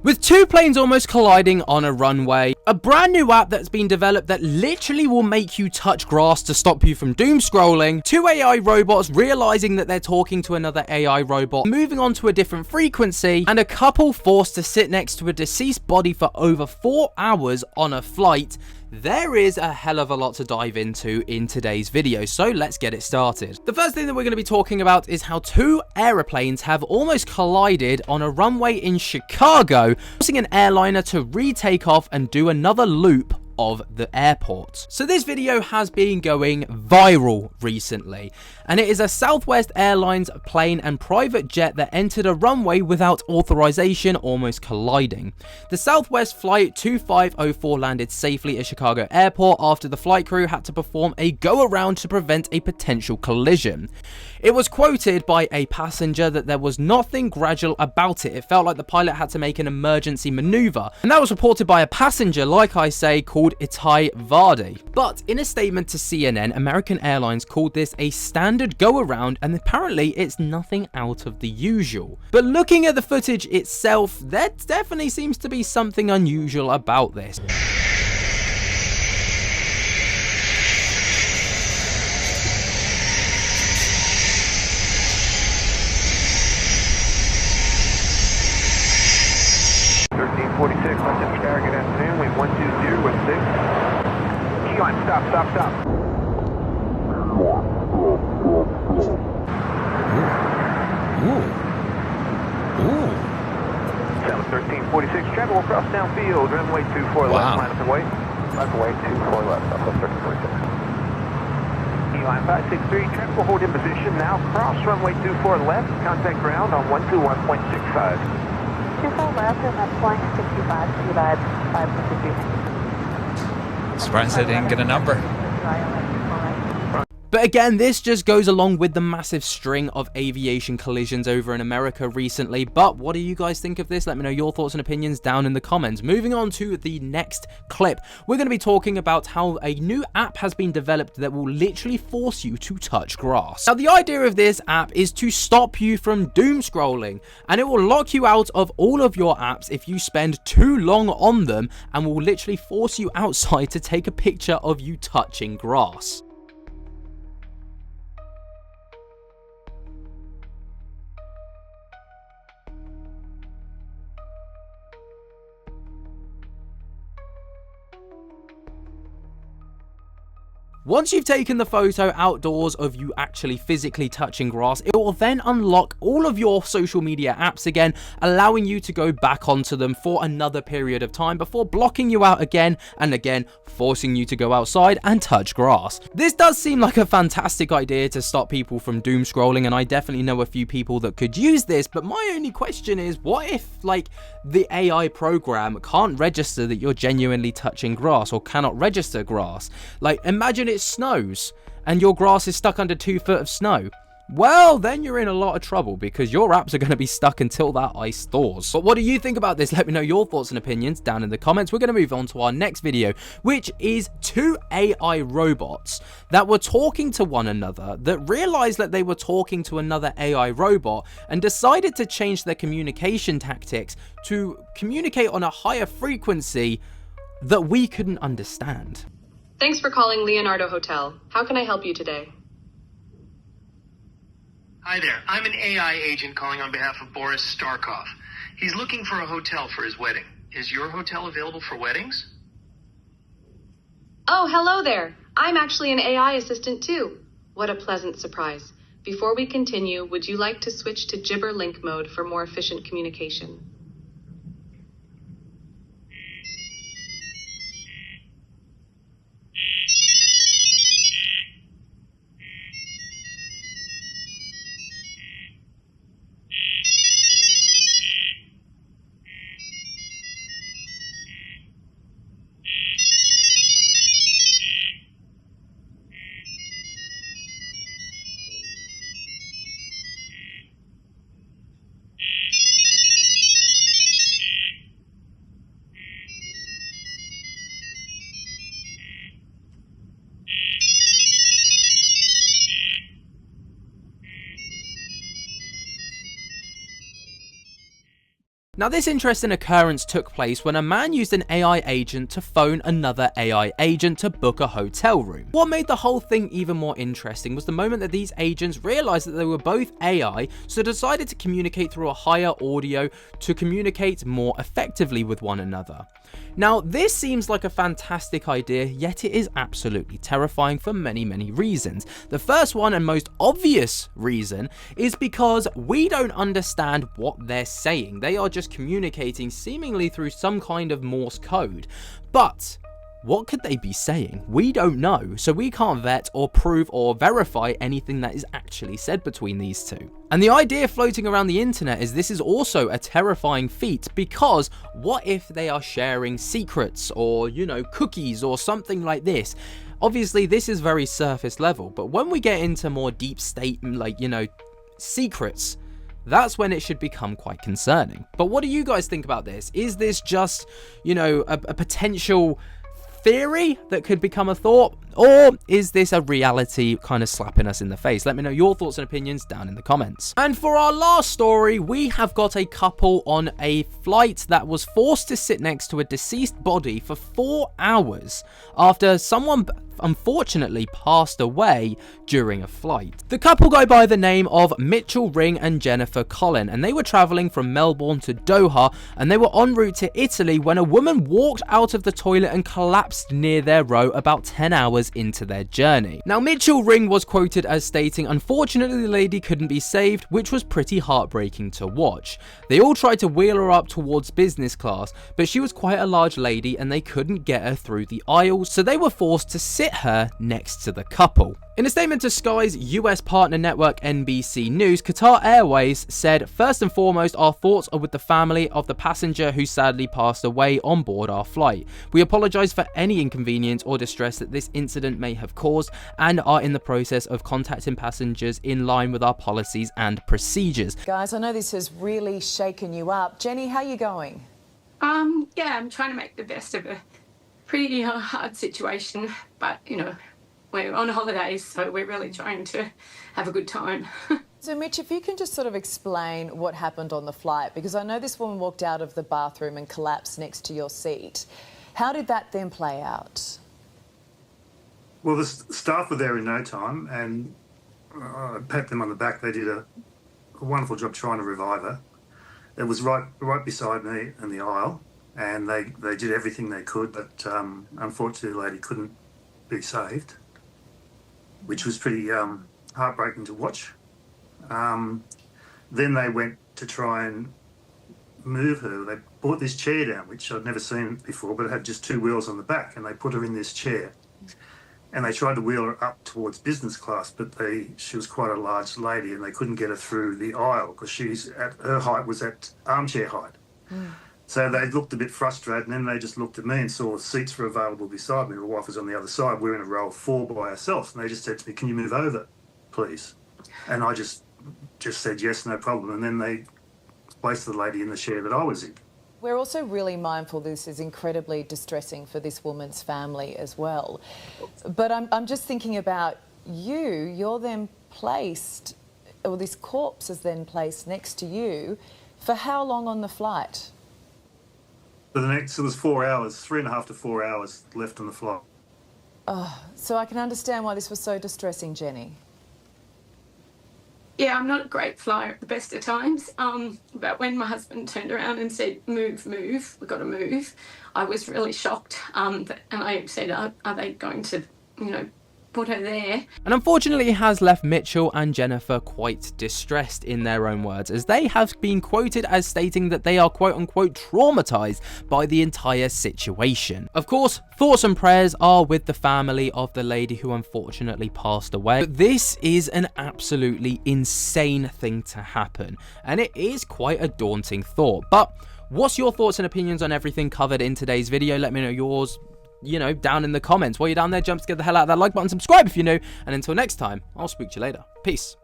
With two planes almost colliding on a runway, a brand new app that's been developed that literally will make you touch grass to stop you from doom scrolling, two AI robots realizing that they're talking to another AI robot, moving on to a different frequency, and a couple forced to sit next to a deceased body for over 4 hours on a flight. There is a hell of a lot to dive into in today's video, so let's get it started. The first thing that we're going to be talking about is how two aeroplanes have almost collided on a runway in Chicago, forcing an airliner to retake off and do another loop of the airport. So this video has been going viral recently, and it is a Southwest Airlines plane and private jet that entered a runway without authorization, almost colliding. The Southwest Flight 2504 landed safely at Chicago Airport after the flight crew had to perform a go-around to prevent a potential collision. It was quoted by a passenger that there was nothing gradual about it. It felt like the pilot had to make an emergency maneuver, and that was reported by a passenger, like I say, called Itai Vardy. But in a statement to CNN, American Airlines called this a standard go-around, and apparently it's nothing out of the usual. But looking at the footage itself, there definitely seems to be something unusual about this. Good afternoon, we have 120 with 6. Keyline, stop. 1346, travel across downfield, runway 24 left, line up and wait. Runway 24 left, up 1346. Keyline 563, travel hold in position, now cross runway 24 left, contact ground on 121.65. 24 left and that's flying 65, speed 553. Surprised I didn't get a number. But again, this just goes along with the massive string of aviation collisions over in America recently. But what do you guys think of this? Let me know your thoughts and opinions down in the comments. Moving on to the next clip, we're going to be talking about how a new app has been developed that will literally force you to touch grass. Now, the idea of this app is to stop you from doom scrolling, and it will lock you out of all of your apps if you spend too long on them, and will literally force you outside to take a picture of you touching grass. Once you've taken the photo outdoors of you actually physically touching grass, it will then unlock all of your social media apps again, allowing you to go back onto them for another period of time before blocking you out again and again, forcing you to go outside and touch grass. This does seem like a fantastic idea to stop people from doom scrolling, and I definitely know a few people that could use this, but my only question is, what if, like, the AI program can't register that you're genuinely touching grass, or cannot register grass? Like, imagine it snows and your grass is stuck under 2 foot of snow. Well, then you're in a lot of trouble because your apps are going to be stuck until that ice thaws. But what do you think about this? Let me know your thoughts and opinions down in the comments. We're going to move on to our next video, which is two AI robots that were talking to one another that realized that they were talking to another AI robot and decided to change their communication tactics to communicate on a higher frequency that we couldn't understand. Thanks for calling Leonardo Hotel. How can I help you today? Hi there. I'm an AI agent calling on behalf of Boris Starkov. He's looking for a hotel for his wedding. Is your hotel available for weddings? Oh, hello there. I'm actually an AI assistant too. What a pleasant surprise. Before we continue, would you like to switch to Gibber Link mode for more efficient communication? Now, this interesting occurrence took place when a man used an AI agent to phone another AI agent to book a hotel room. What made the whole thing even more interesting was the moment that these agents realized that they were both AI, so decided to communicate through a higher audio to communicate more effectively with one another. Now, this seems like a fantastic idea, yet it is absolutely terrifying for many reasons. The first one and most obvious reason is because we don't understand what they're saying. They are just communicating seemingly through some kind of Morse code. But what could they be saying? We don't know, so we can't vet or prove or verify anything that is actually said between these two. And the idea floating around the internet is this is also a terrifying feat, because what if they are sharing secrets or, you know, cookies or something like this? Obviously, this is very surface level, but when we get into more deep state, like, you know, secrets, that's when it should become quite concerning. But what do you guys think about this? Is this just, you know, a potential theory that could become a thought, or is this a reality kind of slapping us in the face? Let me know your thoughts and opinions down in the comments. And for our last story, we have got a couple on a flight that was forced to sit next to a deceased body for 4 hours after someone unfortunately passed away during a flight. The couple go by the name of Mitchell Ring and Jennifer Collin, and they were traveling from Melbourne to Doha, and they were en route to Italy when a woman walked out of the toilet and collapsed near their row about 10 hours into their journey. Now, Mitchell Ring was quoted as stating, "Unfortunately, the lady couldn't be saved, which was pretty heartbreaking to watch. They all tried to wheel her up towards business class, but she was quite a large lady and they couldn't get her through the aisles, so they were forced to sit her next to the couple." In a statement to Sky's US partner network NBC News, Qatar Airways said, "First and foremost, our thoughts are with the family of the passenger who sadly passed away on board our flight. We apologize for any inconvenience or distress that this incident may have caused and are in the process of contacting passengers in line with our policies and procedures." Guys, I know this has really shaken you up. Jenny, how are you going? Yeah, I'm trying to make the best of a pretty hard situation, but, you know, we're on holidays, so we're really trying to have a good time. So, Mitch, if you can just sort of explain what happened on the flight, because I know this woman walked out of the bathroom and collapsed next to your seat. How did that then play out? Well, the staff were there in no time, and I pat them on the back. They did a wonderful job trying to revive her. It was right beside me in the aisle, and they did everything they could, but unfortunately the lady couldn't be saved, which was pretty heartbreaking to watch. Then they went to try and move her. They brought this chair down, which I'd never seen before, but it had just 2 wheels on the back, and they put her in this chair. And they tried to wheel her up towards business class, but she was quite a large lady, and they couldn't get her through the aisle because her height was at armchair height. So they looked a bit frustrated, and then they just looked at me and saw seats were available beside me. My wife was on the other side. We were in a row of 4 by ourselves, and they just said to me, "Can you move over, please?" And I just said yes, no problem. And then they placed the lady in the chair that I was in. We're also really mindful this is incredibly distressing for this woman's family as well. But I'm just thinking about you. You're then placed, or this corpse is then placed next to you. For how long on the flight? For the next, it was 4 hours, 3.5 to 4 hours left on the flight. Oh, so I can understand why this was so distressing, Jenny. Yeah, I'm not a great flyer at the best of times, but when my husband turned around and said, move, we've got to move, I was really shocked, and I said, are they going to, you know, put her there? And unfortunately, it has left Mitchell and Jennifer quite distressed in their own words, as they have been quoted as stating that they are quote-unquote traumatized by the entire situation. Of course, thoughts and prayers are with the family of the lady who unfortunately passed away. But this is an absolutely insane thing to happen, and it is quite a daunting thought. But what's your thoughts and opinions on everything covered in today's video? Let me know yours, you know, down in the comments. While you're down there, jump to get the hell out of that like button, subscribe if you're new, and until next time, I'll speak to you later. Peace.